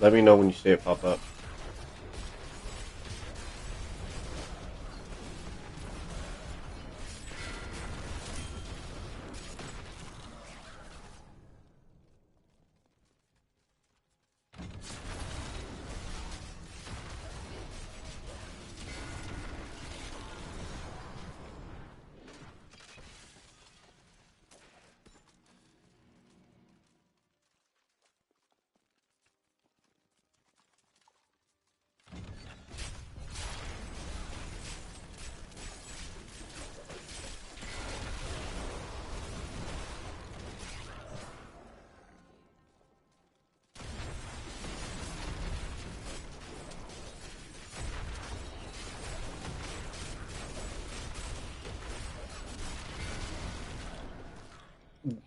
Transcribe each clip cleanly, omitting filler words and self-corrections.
Let me know when you see it pop up.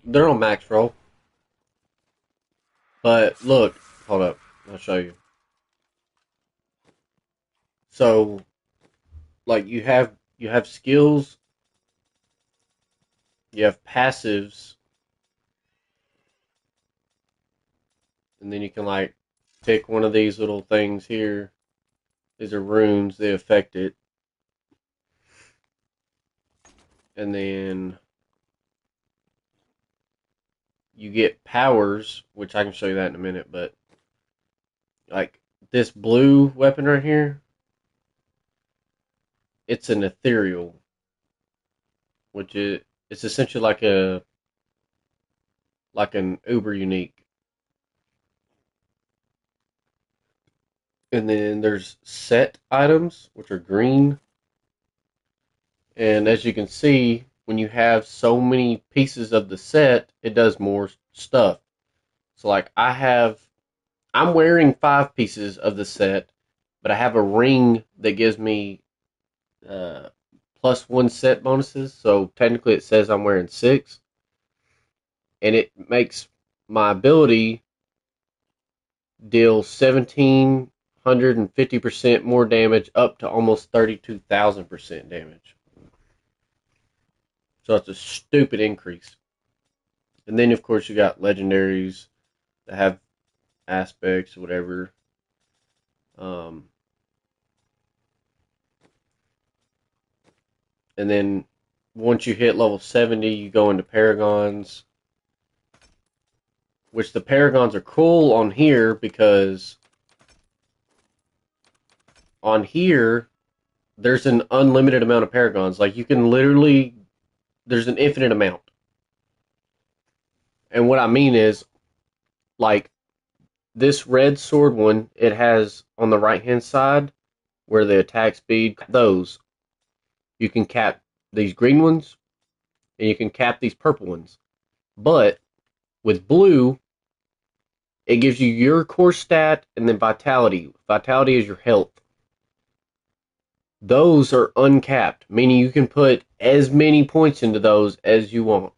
They're on max roll. But look, hold up. I'll show you. So, like you have skills, you have passives, and then you can like pick one of these little things here. These are runes, they affect it. And then you get powers, which I can show you that in a minute, but like this blue weapon right here, it's an ethereal, which is it's essentially like an uber unique. And then there's set items, which are green. And as you can see, when you have so many pieces of the set, it does more stuff. So like I'm wearing 5 pieces of the set, but I have a ring that gives me uh, +1 set bonuses. So technically it says I'm wearing 6. And it makes my ability deal 1,750% more damage up to almost 32,000% damage. So it's a stupid increase. And then, of course, you got legendaries that have aspects, whatever. Um, and then once you hit level 70, you go into Paragons, which the Paragons are cool on here because on here, there's an unlimited amount of Paragons. Like, you can literally, there's an infinite amount. And what I mean is, like, this red sword one, it has on the right hand side where the attack speed, those you can cap these green ones and you can cap these purple ones. But with blue, it gives you your core stat and then vitality. Vitality is your health. Those are uncapped, meaning you can put as many points into those as you want.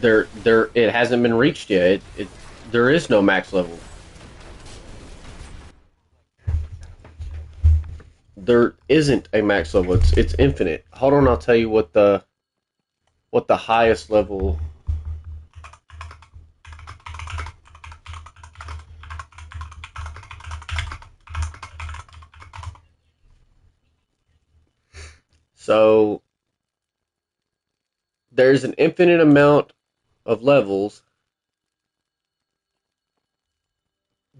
It hasn't been reached yet. There is no max level. There isn't a max level. It's infinite. Hold on, I'll tell you what the highest level. So there's an infinite amount of levels,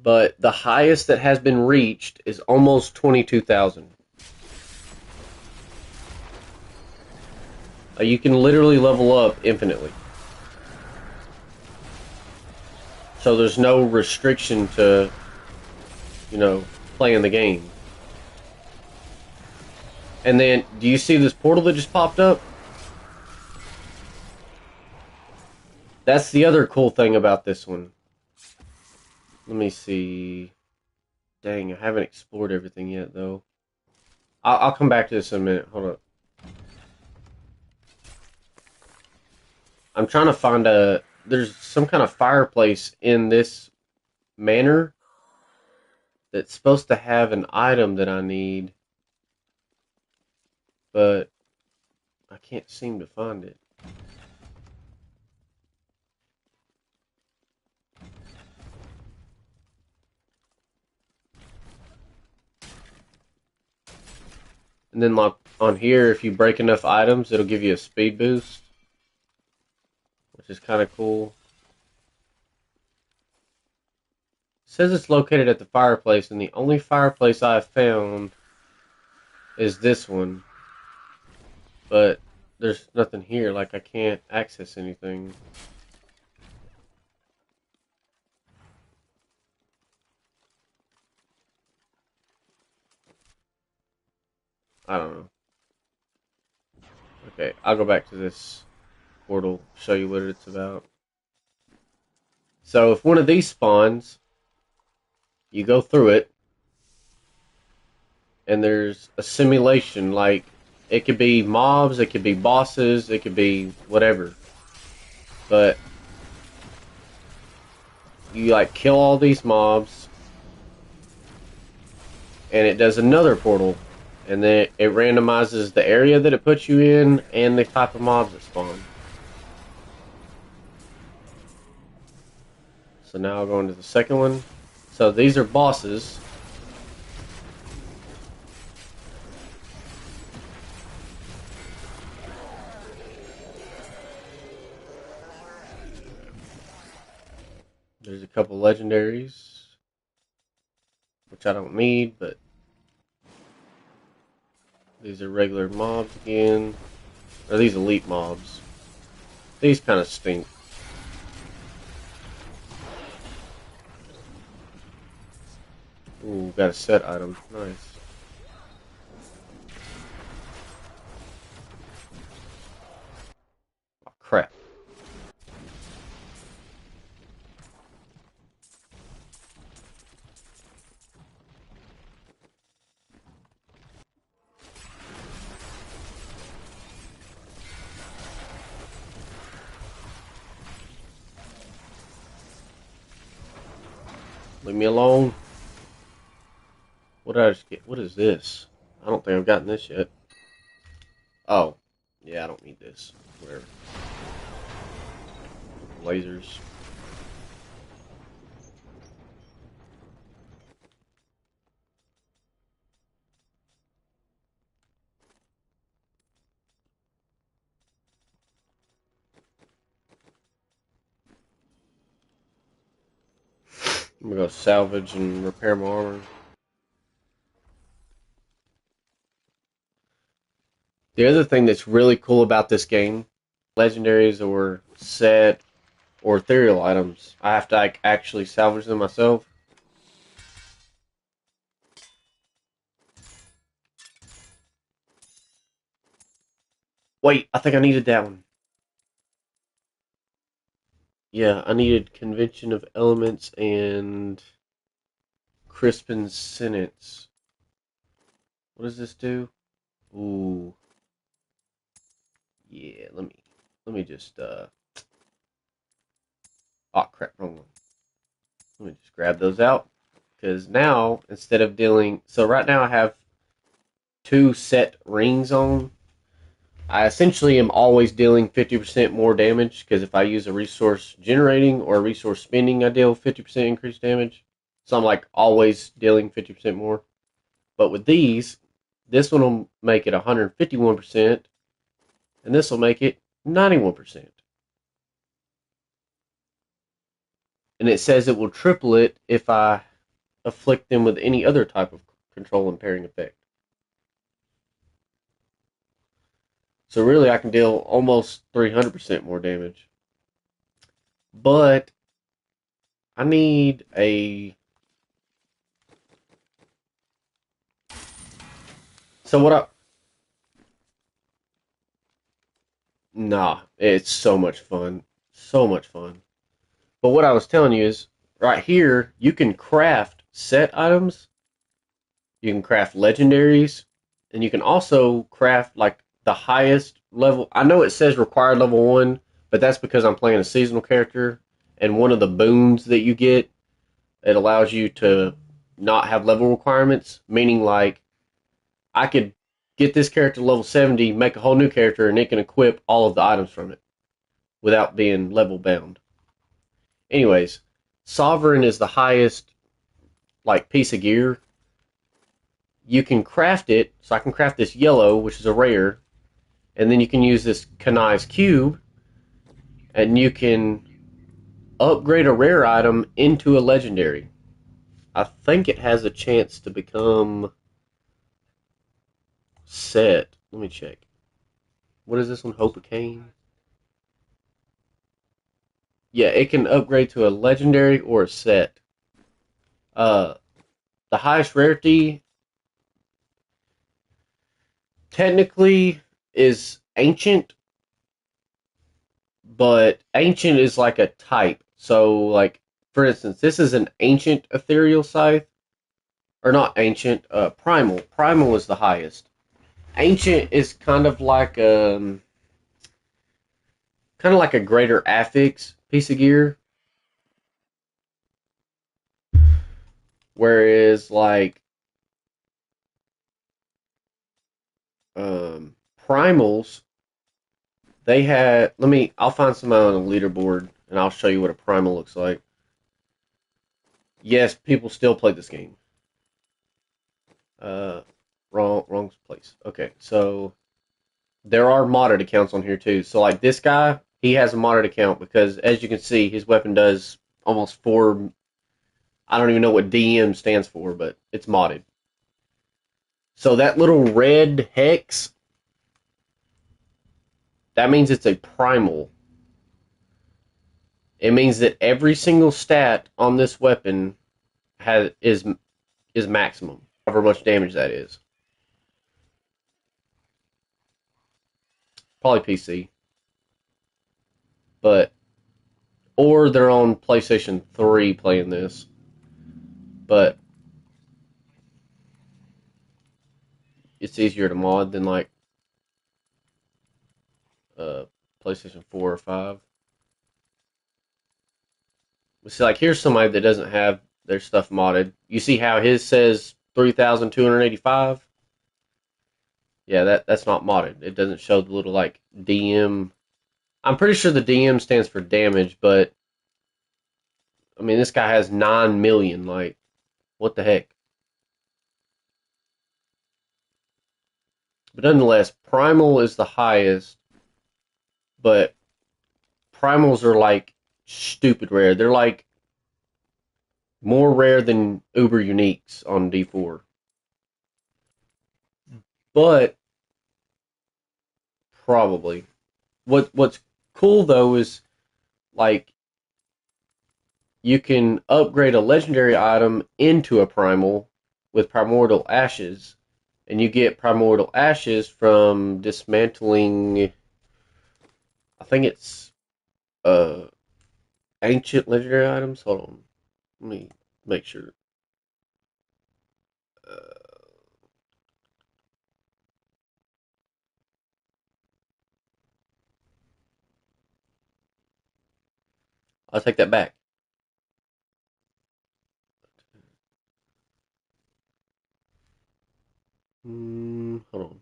but the highest that has been reached is almost 22,000. You can literally level up infinitely. So there's no restriction to, you know, playing the game. And then, do you see this portal that just popped up? That's the other cool thing about this one. Let me see. Dang, I haven't explored everything yet, though. I'll come back to this in a minute. Hold up. I'm trying to find a... There's some kind of fireplace in this manor that's supposed to have an item that I need, but I can't seem to find it. And then like on here, if you break enough items, it'll give you a speed boost, which is kind of cool. It says it's located at the fireplace, and the only fireplace I've found is this one. But there's nothing here, like I can't access anything. I don't know. Okay, I'll go back to this portal, show you what it's about. So if one of these spawns, you go through it, and there's a simulation, like it could be mobs, it could be bosses, it could be whatever. But you like kill all these mobs, and it does another portal, and then it randomizes the area that it puts you in and the type of mobs that spawn. So now I'll go into the second one. So these are bosses. There's a couple legendaries, which I don't need, but these are regular mobs again. Or these elite mobs. These kind of stink. Ooh, got a set item. Nice. Oh, crap. Leave me alone. What did I just get? What is this? I don't think I've gotten this yet. Oh. Yeah, I don't need this. Whatever. Lasers. I'm gonna go salvage and repair my armor. The other thing that's really cool about this game, legendaries or set or ethereal items, I have to like, actually salvage them myself. Wait, I think I needed that one. Yeah, I needed Convention of Elements and Crispin's Sentence. What does this do? Ooh. Yeah, let me just oh crap, wrong one. Let me just grab those out. Because now, instead of dealing, so right now I have 2 set rings on. I essentially am always dealing 50% more damage, because if I use a resource generating or a resource spending, I deal 50% increased damage. So I'm like always dealing 50% more. But with these, this one will make it 151%, and this will make it 91%. And it says it will triple it if I afflict them with any other type of control impairing effect. So really, I can deal almost 300% more damage. But I need a. So what I. Nah, it's so much fun. So much fun. But what I was telling you is, right here, you can craft set items, you can craft legendaries, and you can also craft like the highest level. I know it says required level 1, but that's because I'm playing a seasonal character, and one of the boons that you get, it allows you to not have level requirements, meaning like I could get this character to level 70, make a whole new character, and it can equip all of the items from it without being level bound. Anyways, Sovereign is the highest like piece of gear, you can craft it. So I can craft this yellow, which is a rare, and then you can use this Kanai's cube, and you can upgrade a rare item into a legendary. I think it has a chance to become set. Let me check. What is this one? Hope of Cain? Yeah, it can upgrade to a legendary or a set. Uh, the highest rarity technically is ancient, but ancient is like a type. So, like for instance, this is an ancient ethereal scythe, or not ancient. Primal. Primal is the highest. Ancient is kind of like a greater affix piece of gear, whereas like primals, they had. I'll find some on a leaderboard and I'll show you what a primal looks like. Yes, people still play this game. Uh, wrong place. Okay, so there are modded accounts on here too. So like this guy, he has a modded account because as you can see, his weapon does almost four. I don't even know what DM stands for, but it's modded. So that little red hex, that means it's a primal. It means that every single stat on this weapon has is maximum. However much damage that is. Probably PC, but or they're on PlayStation 3 playing this. But it's easier to mod than like uh, PlayStation 4 or 5. See, like here's somebody that doesn't have their stuff modded. You see how his says 3,285? Yeah, that's not modded. It doesn't show the little like DM. I'm pretty sure the DM stands for damage, but I mean this guy has 9 million. Like, what the heck? But nonetheless, Primal is the highest, but Primals are like stupid rare. They're like more rare than Uber Uniques on D4. But probably. What's cool though is like you can upgrade a legendary item into a primal with primordial ashes, and you get primordial ashes from dismantling. I think it's uh ancient legendary items. Hold on, let me make sure. Uh, I'll take that back. Hold on.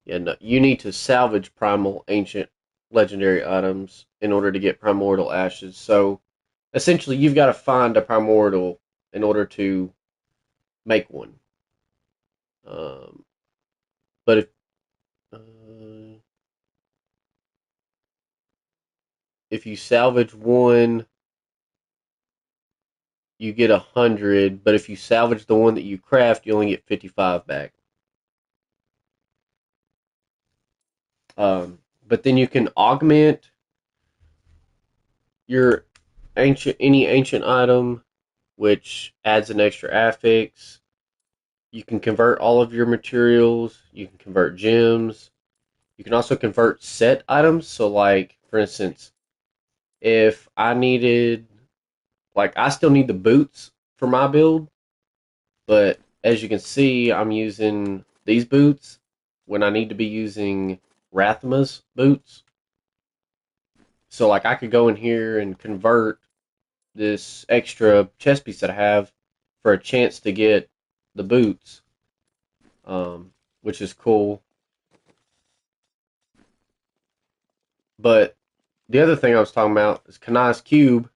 Yeah, no, you need to salvage primal ancient legendary items in order to get primordial ashes. So essentially, you've got to find a primordial in order to make one. Um, but uh, if you salvage one, you get 100. But if you salvage the one that you craft, you only get 55 back. But then you can augment your any ancient item, which adds an extra affix. You can convert all of your materials. You can convert gems. You can also convert set items. So, like for instance, if I needed, like, I still need the boots for my build, but as you can see, I'm using these boots when I need to be using Rathma's boots. So, like, I could go in here and convert this extra chest piece that I have for a chance to get the boots, which is cool. But the other thing I was talking about is Kanai's Cube.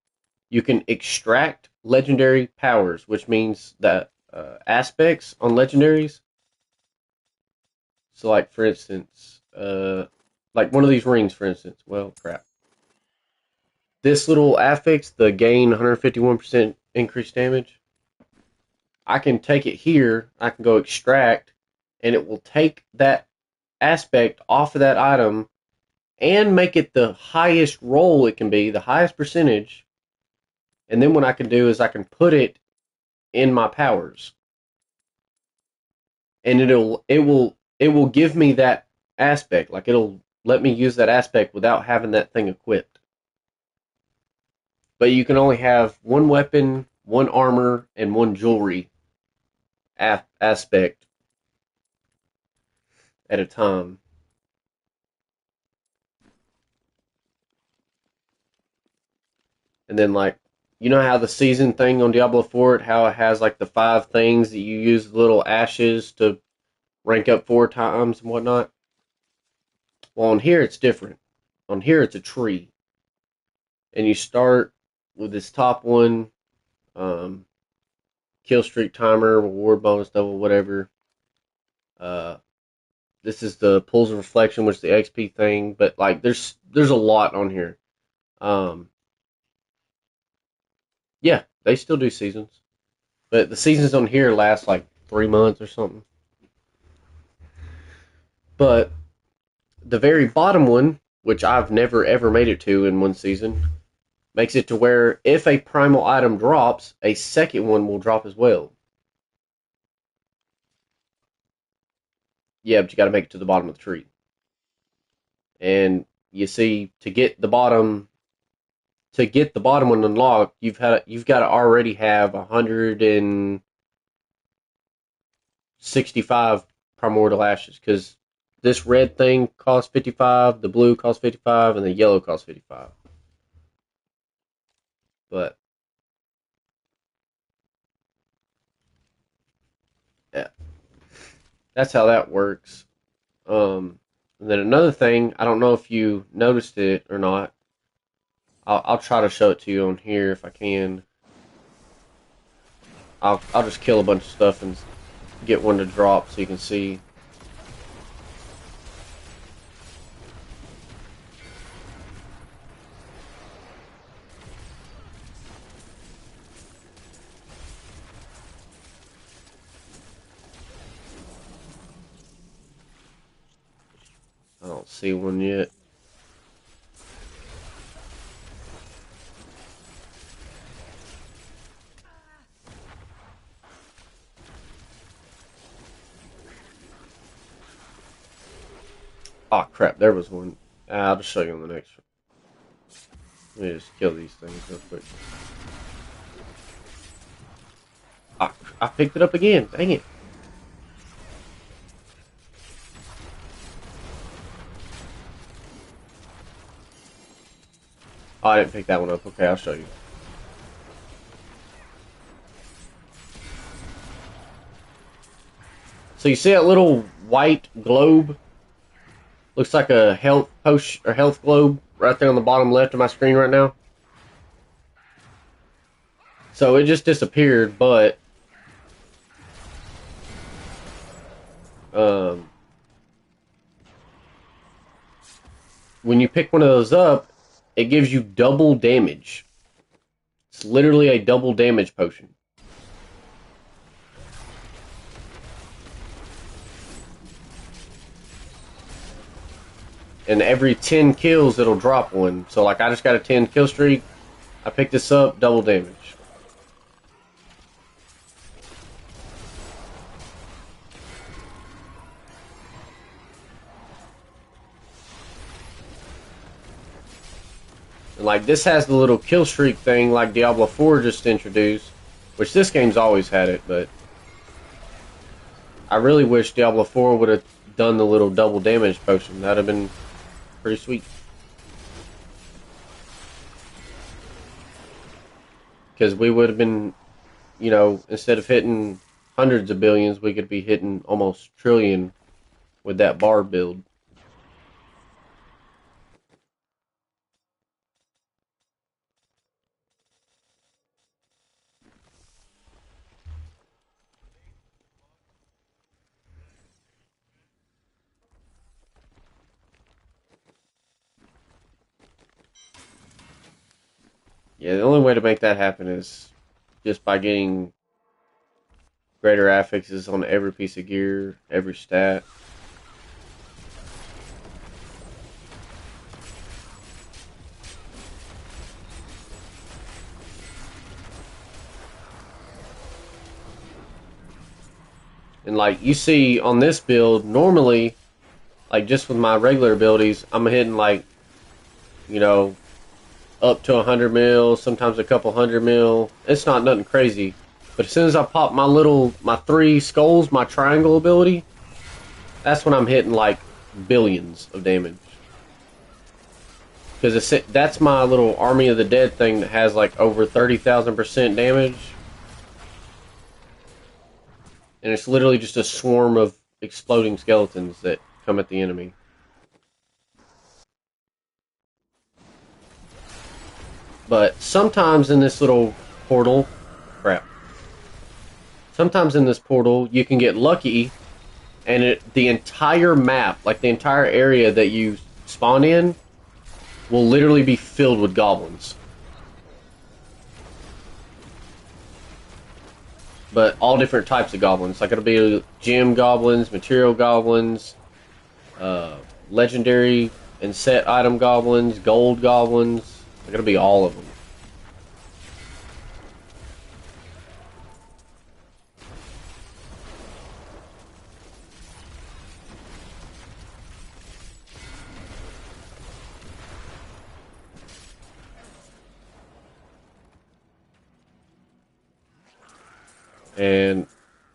You can extract legendary powers, which means that aspects on legendaries. So, like for instance, like one of these rings, for instance. Well, crap. This little affix, the gain 151% increased damage. I can take it here. I can go extract, and it will take that aspect off of that item and make it the highest roll it can be, the highest percentage. And then what I can do is I can put it in my powers, and it will give me that aspect. Like it'll let me use that aspect without having that thing equipped. But you can only have one weapon, one armor, and one jewelry aspect at a time. And then like you know how the season thing on Diablo 4, how it has like the 5 things that you use little ashes to rank up 4 times and whatnot? Well, on here it's different. On here it's a tree. And you start with this top one, um, kill streak timer, reward bonus double, whatever. Uh, this is the pools of reflection, which is the XP thing. But like, there's a lot on here. Um, yeah, they still do seasons, but the seasons on here last like 3 months or something. But the very bottom one, which I've never ever made it to in one season, makes it to where if a primal item drops, a second one will drop as well. Yeah, but you got to make it to the bottom of the tree. And you see, to get the bottom one unlocked, you've got to already have 165 primordial ashes because this red thing costs 55, the blue costs 55, and the yellow costs 55. But yeah, that's how that works. And then another thing, I don't know if you noticed it or not. I'll try to show it to you on here if I can. I'll just kill a bunch of stuff and get one to drop so you can see. I don't see one yet. Oh crap, there was one. I'll just show you on the next one. Let me just kill these things real quick. I picked it up again. Dang it. Oh, I didn't pick that one up. Okay, I'll show you. So you see that little white globe? Looks like a health potion or health globe right there on the bottom left of my screen right now. So it just disappeared, but um, when you pick one of those up, it gives you double damage. It's literally a double damage potion. And every 10 kills, it'll drop one. So, like, I just got a 10 kill streak. I picked this up, double damage. And, like, this has the little kill streak thing like Diablo 4 just introduced. Which this game's always had it, but I really wish Diablo 4 would have done the little double damage potion. That'd have been pretty sweet. Because we would have been, instead of hitting hundreds of billions, we could be hitting almost trillion with that bar build. Yeah, the only way to make that happen is just by getting greater affixes on every piece of gear, every stat. And like you see on this build, normally, like just with my regular abilities, I'm hitting like, you know, up to 100 mil, sometimes a couple hundred mil. It's not nothing crazy. But as soon as I pop my three skulls, my triangle ability, that's when I'm hitting like billions of damage. Because that's my little Army of the Dead thing that has like over 30,000% damage. And it's literally just a swarm of exploding skeletons that come at the enemy. But sometimes in this little portal, crap. Sometimes in this portal, you can get lucky, and the entire map, like the entire area that you spawn in, will literally be filled with goblins. But all different types of goblins. Like it'll be gem goblins, material goblins, uh, legendary and set item goblins, gold goblins. Like it'll be all of them. And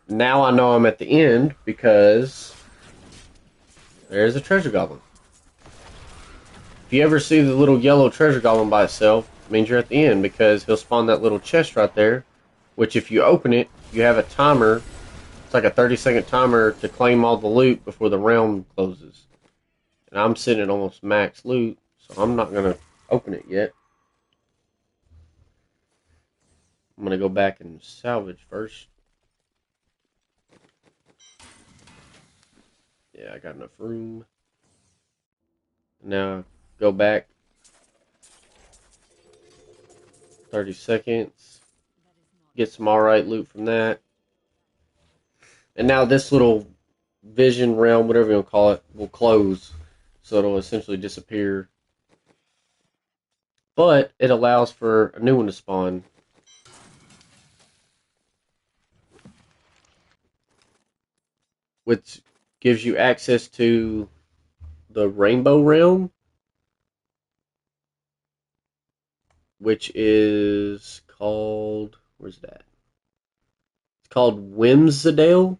now I know I'm at the end because there's a treasure goblin. If you ever see the little yellow treasure goblin by itself, it means you're at the end because he'll spawn that little chest right there, which if you open it, you have a timer. It's like a 30-second timer to claim all the loot before the realm closes. And I'm sitting at almost max loot, so I'm not going to open it yet. I'm going to go back and salvage first. Yeah, I got enough room. Now, go back 30 seconds. Get some alright loot from that. And now this little vision realm, whatever you want to call it, will close. So it'll essentially disappear. But it allows for a new one to spawn. Which gives you access to the Rainbow Realm, which is called, where's that? It's called Whimsidale,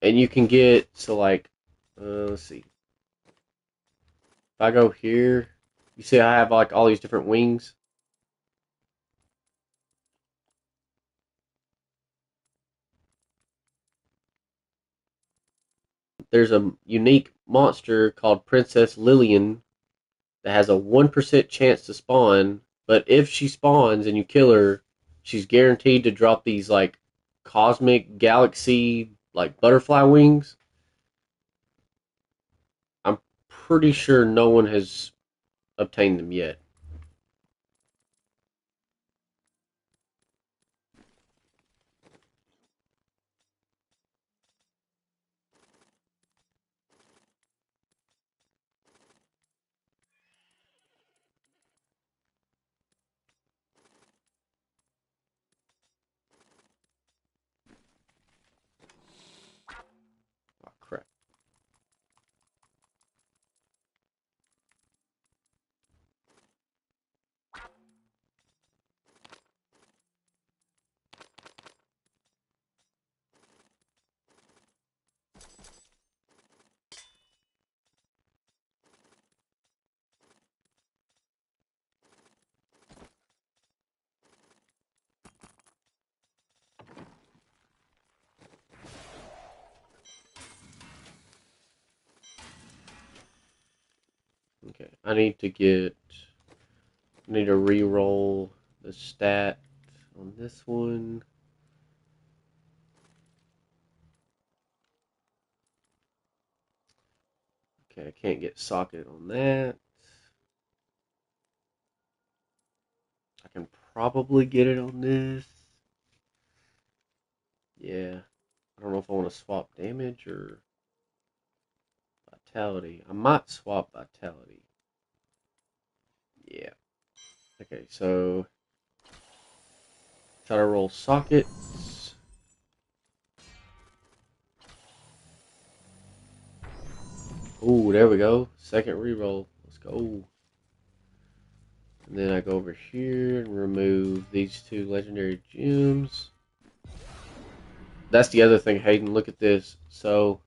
and you can get, so like, let's see, if I go here, you see I have like all these different wings. There's a unique monster called Princess Lillian that has a 1% chance to spawn, but if she spawns and you kill her, she's guaranteed to drop these like cosmic galaxy like butterfly wings. I'm pretty sure no one has obtained them yet. Oh crap. Okay, I need to re-roll the stat on this one. Okay, I can't get socket on that. I can probably get it on this. Yeah. I don't know if I want to swap damage or vitality. I might swap vitality. Yeah. Okay, so try to roll sockets. Ooh, there we go. Second reroll. Let's go. And then I go over here and remove these two legendary gems. That's the other thing, Hayden. Look at this. So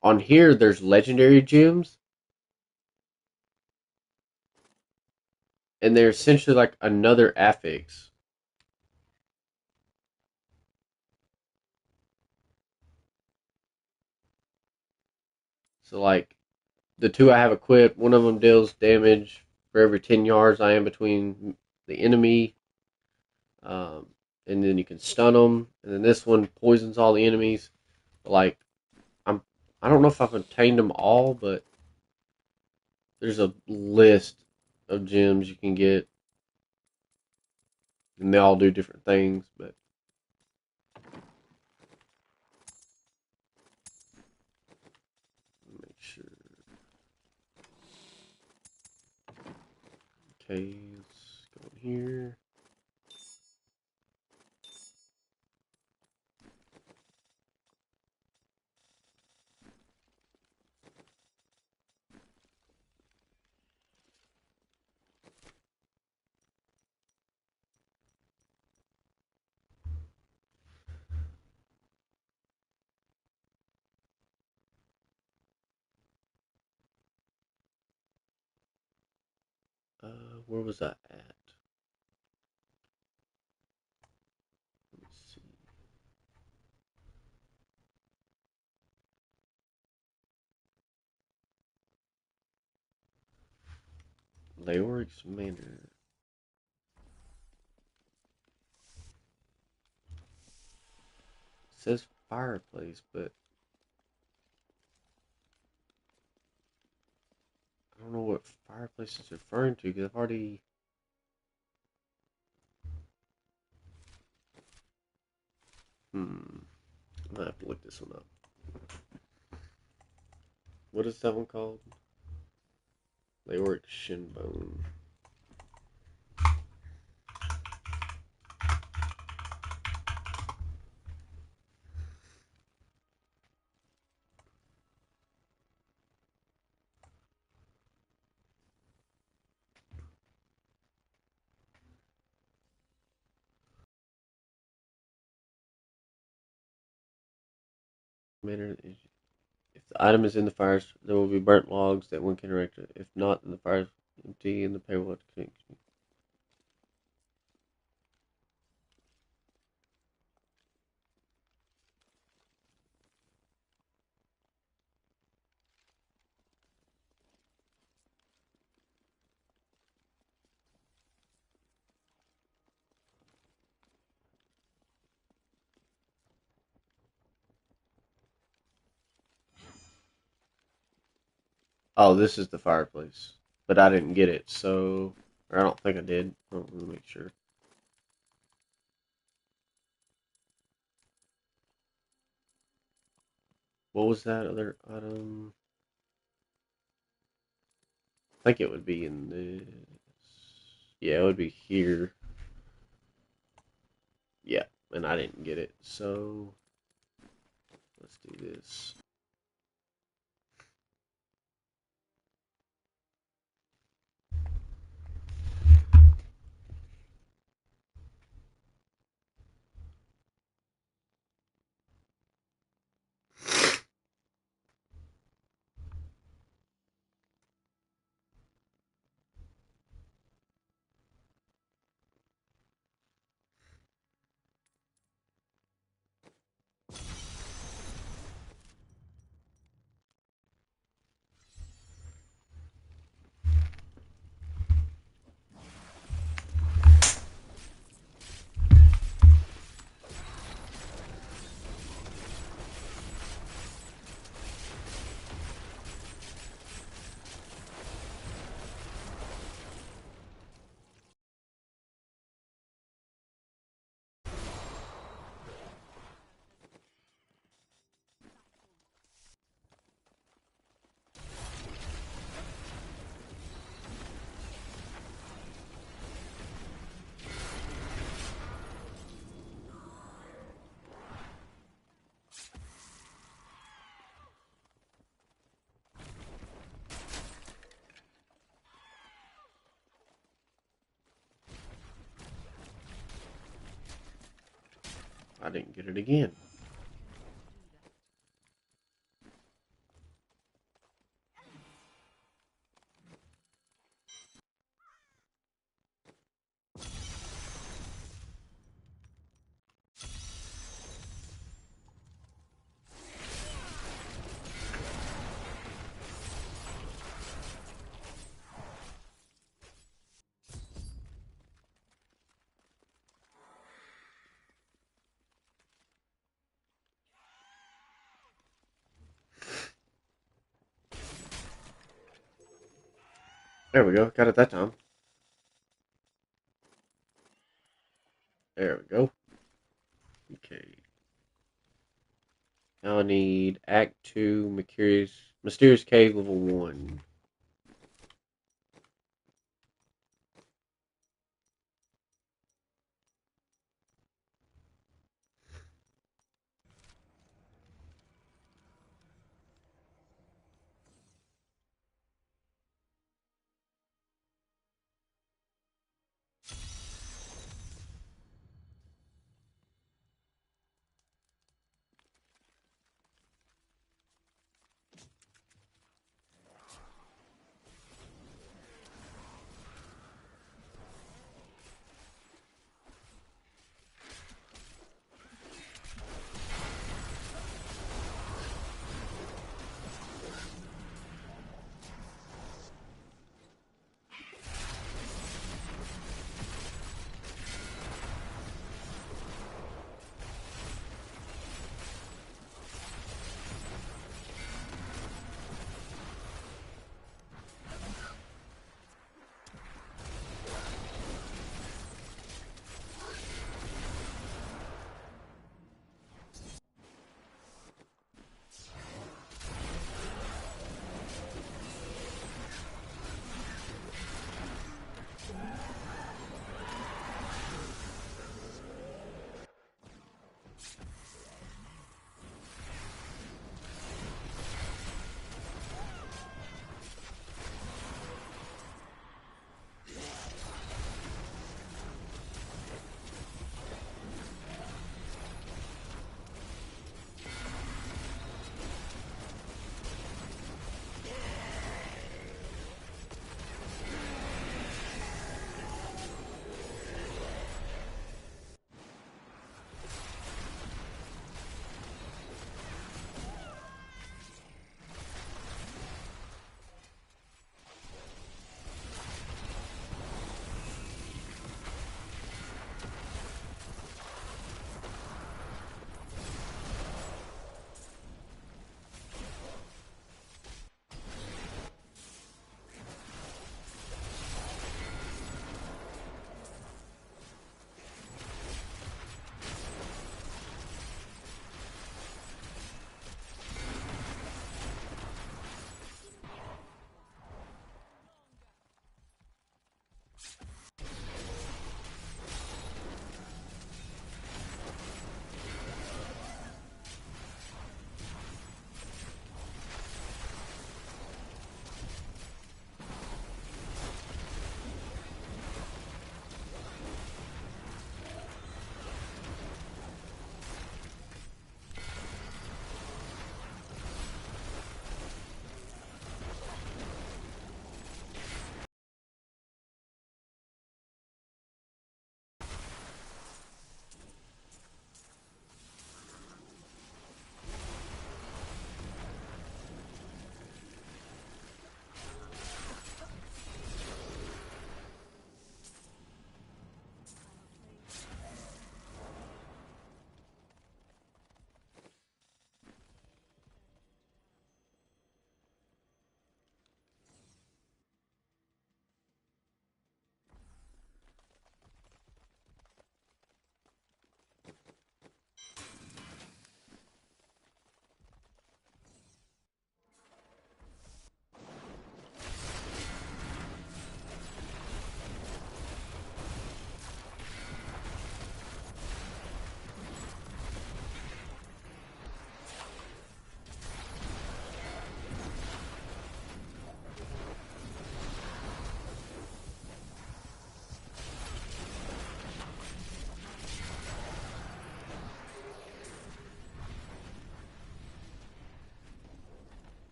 on here, there's legendary gems, and they're essentially like another affix. So like the two I have equipped, one of them deals damage for every 10 yards I am between the enemy, um, and then you can stun them. And then this one poisons all the enemies. Like I'm, I don't know if I've obtained them all, but there's a list of gems you can get, and they all do different things. But make sure. Okay, let's go in here. Where was I at? Let's see. Leoric's Manor. It says fireplace, but I don't know what fireplace is referring to because I've already. I might have to look this one up. What is that one called? Leoric Shinbone. Manor. If the item is in the fire, there will be burnt logs that one can erect it. If not, then the fire is empty and the pair will have to continue. Oh, this is the fireplace, but I didn't get it, so or I don't think I did. I don't really make sure. What was that other item? I think it would be in this. Yeah, it would be here. Yeah, and I didn't get it, so let's do this. I didn't get it again. There we go. Got it that time. There we go. Okay. Now I need Act 2, Mysterious Cave Level 1.